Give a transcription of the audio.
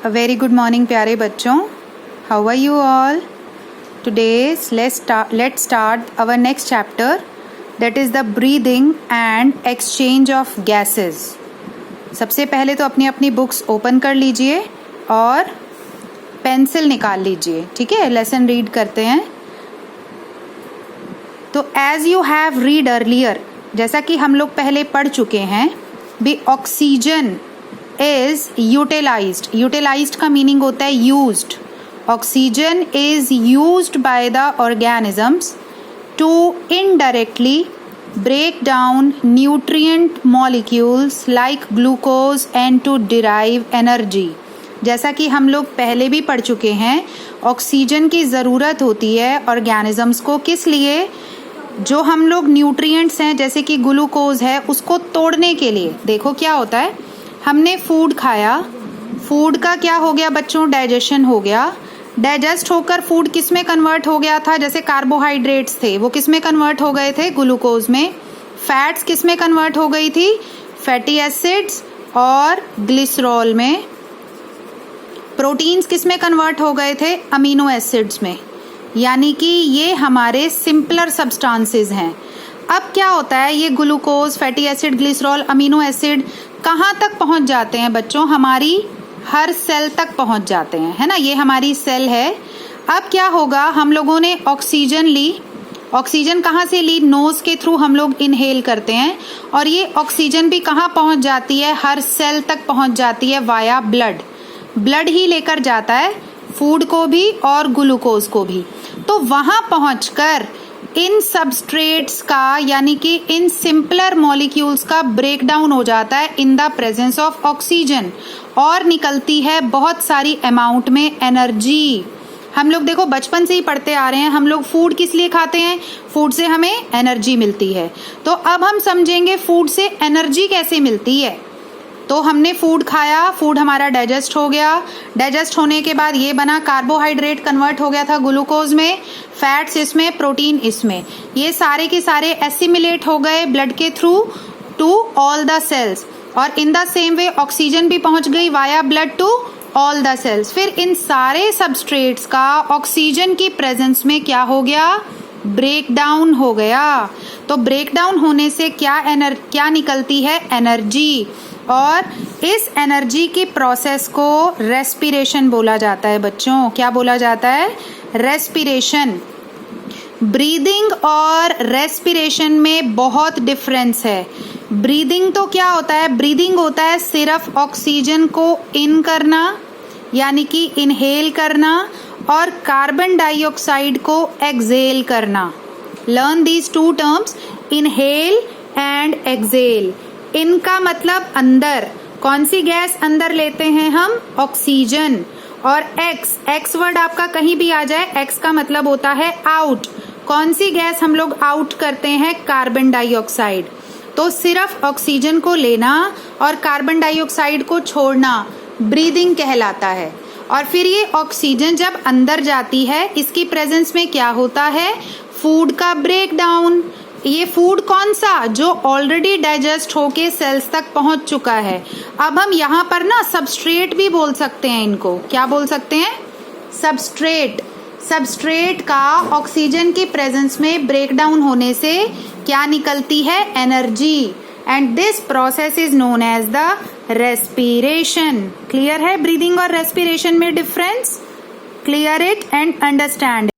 A very good morning प्यारे बच्चों. How are you all? Today let's start our next chapter, that is the breathing and exchange of gases. सबसे पहले तो अपनी अपनी books open कर लीजिए और पेंसिल निकाल लीजिए. ठीक है, लेसन रीड करते हैं. तो as you have read earlier, जैसा कि हम लोग पहले पढ़ चुके हैं, भी ऑक्सीजन इज यूटिलाइज्ड. यूटिलाइज्ड का मीनिंग होता है used. Oxygen is used by the organisms to indirectly break down nutrient molecules like glucose and to derive energy. जैसा कि हम लोग पहले भी पढ़ चुके हैं, ऑक्सीजन की ज़रूरत होती है ऑर्गेनिजम्स को. किस लिए? जो हम लोग न्यूट्रिएंट्स हैं जैसे कि ग्लूकोज है, उसको तोड़ने के लिए. देखो क्या होता है, हमने फूड खाया, फूड का क्या हो गया बच्चों? डाइजेशन हो गया. डाइजेस्ट होकर फूड किस में कन्वर्ट हो गया था? जैसे कार्बोहाइड्रेट्स थे, वो किस में कन्वर्ट हो गए थे? ग्लूकोज में. फैट्स किस में कन्वर्ट हो गई थी? फैटी एसिड्स और ग्लिसरॉल में. प्रोटीन्स किस में कन्वर्ट हो गए थे? अमीनो एसिड्स में. यानी कि ये हमारे सिंपलर सब्सटेंसेस हैं. अब क्या होता है, ये glucose, fatty acid, glycerol, amino acid कहाँ तक पहुँच जाते हैं बच्चों? हमारी हर सेल तक पहुंच जाते हैं, है ना. ये हमारी सेल है. अब क्या होगा, हम लोगों ने ऑक्सीजन ली. ऑक्सीजन कहाँ से ली? नोज के थ्रू हम लोग इनहेल करते हैं, और ये ऑक्सीजन भी कहाँ पहुंच जाती है? हर सेल तक पहुंच जाती है वाया ब्लड. ब्लड ही लेकर जाता है फूड को भी और ग्लूकोज को भी. तो वहां पहुंचकर इन सबस्ट्रेट्स का, यानी कि इन सिंपलर मॉलिक्यूल्स का ब्रेकडाउन हो जाता है in the presence of oxygen, और निकलती है बहुत सारी अमाउंट में एनर्जी. हम लोग देखो बचपन से ही पढ़ते आ रहे हैं, हम लोग फूड किस लिए खाते हैं? फूड से हमें एनर्जी मिलती है. तो अब हम समझेंगे फूड से एनर्जी कैसे मिलती है. तो हमने फूड खाया, फूड हमारा डाइजेस्ट हो गया. डाइजेस्ट होने के बाद ये बना कार्बोहाइड्रेट, कन्वर्ट हो गया था ग्लूकोज में, फैट्स इसमें, प्रोटीन इसमें. ये सारे के सारे एसिमिलेट हो गए ब्लड के through to all the cells, और in the same way oxygen भी पहुंच गई via blood to all the cells. फिर इन सारे सबस्ट्रेट्स का ऑक्सीजन की प्रेजेंस में क्या हो गया? ब्रेक डाउन हो गया. तो ब्रेक डाउन होने से क्या निकलती है? एनर्जी. और इस एनर्जी की प्रोसेस को रेस्पिरेशन बोला जाता है बच्चों. क्या बोला जाता है? रेस्पिरेशन. ब्रीदिंग और रेस्पिरेशन में बहुत डिफरेंस है. ब्रीदिंग तो क्या होता है? ब्रीदिंग होता है सिर्फ ऑक्सीजन को इन करना, यानी कि इनहेल करना, और कार्बन डाइऑक्साइड को एक्सेल करना. Learn these two terms, inhale and exhale. इनका मतलब अंदर. कौन सी गैस अंदर लेते हैं हम? ऑक्सीजन. और एक्स वर्ड आपका कहीं भी आ जाए, एक्स का मतलब होता है आउट. कौन सी गैस हम लोग आउट करते हैं? Carbon dioxide. तो सिर्फ ऑक्सीजन को लेना और कार्बन डाइऑक्साइड को छोड़ना ब्रीदिंग कहलाता है. और फिर ये ऑक्सीजन जब अंदर जाती है, इसकी प्रेजेंस में क्या होता है? फूड का ब्रेक डाउन. ये फूड कौन सा? जो ऑलरेडी डाइजेस्ट होके सेल्स तक पहुंच चुका है. अब हम यहाँ पर ना सबस्ट्रेट भी बोल सकते हैं. इनको क्या बोल सकते हैं? सबस्ट्रेट. सबस्ट्रेट का ऑक्सीजन की प्रेजेंस में ब्रेकडाउन होने से क्या निकलती है? Energy. And this process is known as the respiration. Clear है ब्रीदिंग और रेस्पिरेशन में difference? Clear it and understand.